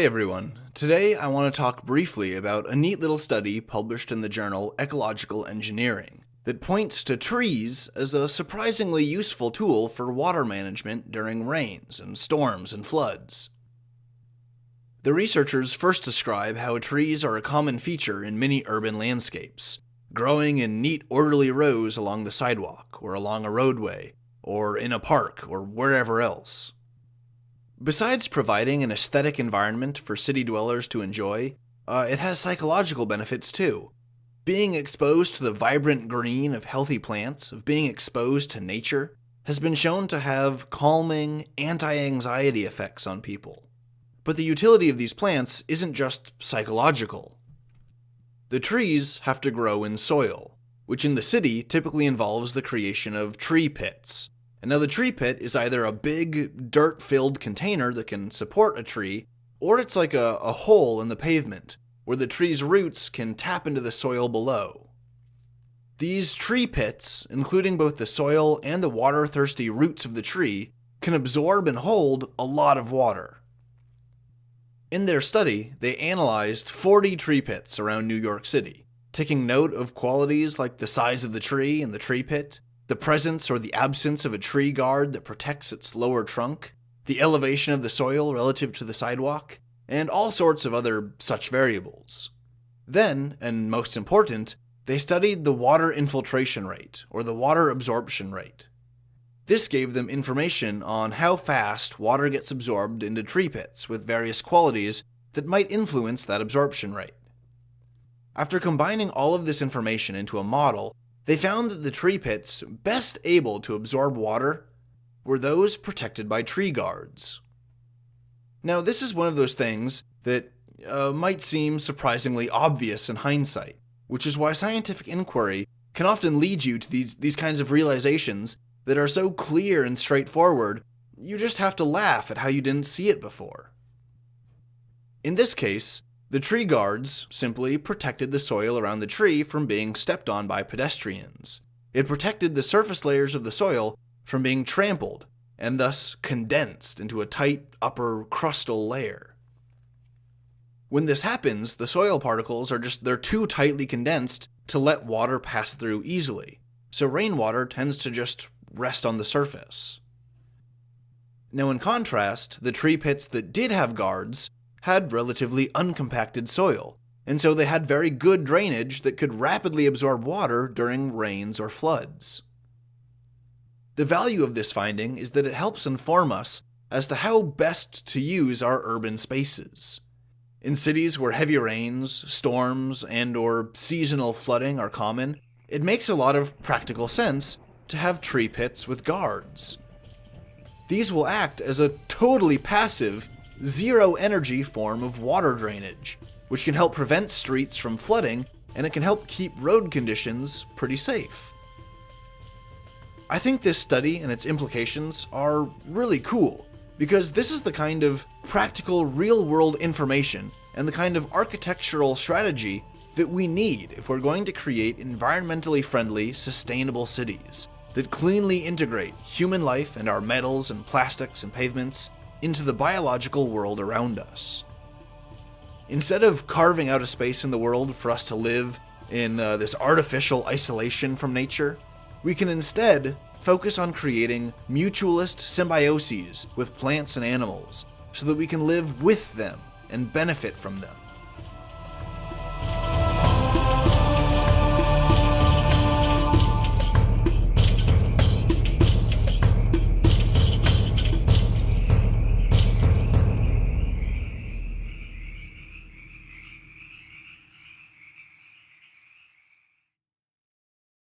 Hey everyone, today I want to talk briefly about a neat little study published in the journal Ecological Engineering that points to trees as a surprisingly useful tool for water management during rains and storms and floods. The researchers first describe how trees are a common feature in many urban landscapes, growing in neat orderly rows along the sidewalk or along a roadway, or in a park or wherever else. Besides providing an aesthetic environment for city dwellers to enjoy, it has psychological benefits too. Being exposed to the vibrant green of healthy plants, of being exposed to nature, has been shown to have calming, anti-anxiety effects on people. But the utility of these plants isn't just psychological. The trees have to grow in soil, which in the city typically involves the creation of tree pits. And now the tree pit is either a big, dirt-filled container that can support a tree, or it's like a hole in the pavement, where the tree's roots can tap into the soil below. These tree pits, including both the soil and the water-thirsty roots of the tree, can absorb and hold a lot of water. In their study, they analyzed 40 tree pits around New York City, taking note of qualities like the size of the tree and the tree pit, the presence or the absence of a tree guard that protects its lower trunk, the elevation of the soil relative to the sidewalk, and all sorts of other such variables. Then, and most important, they studied the water infiltration rate, or the water absorption rate. This gave them information on how fast water gets absorbed into tree pits with various qualities that might influence that absorption rate. After combining all of this information into a model, they found that the tree pits best able to absorb water were those protected by tree guards. Now, this is one of those things that might seem surprisingly obvious in hindsight, which is why scientific inquiry can often lead you to these kinds of realizations that are so clear and straightforward, you just have to laugh at how you didn't see it before. In this case, the tree guards simply protected the soil around the tree from being stepped on by pedestrians. It protected the surface layers of the soil from being trampled, and thus condensed into a tight upper crustal layer. When this happens, the soil particles they're too tightly condensed to let water pass through easily, so rainwater tends to just rest on the surface. Now in contrast, the tree pits that did have guards had relatively uncompacted soil, and so they had very good drainage that could rapidly absorb water during rains or floods. The value of this finding is that it helps inform us as to how best to use our urban spaces. In cities where heavy rains, storms, and/or seasonal flooding are common, it makes a lot of practical sense to have tree pits with guards. These will act as a totally passive, zero-energy form of water drainage, which can help prevent streets from flooding, and it can help keep road conditions pretty safe. I think this study and its implications are really cool, because this is the kind of practical, real-world information and the kind of architectural strategy that we need if we're going to create environmentally friendly, sustainable cities that cleanly integrate human life and our metals and plastics and pavements into the biological world around us. Instead of carving out a space in the world for us to live in this artificial isolation from nature, we can instead focus on creating mutualist symbioses with plants and animals so that we can live with them and benefit from them.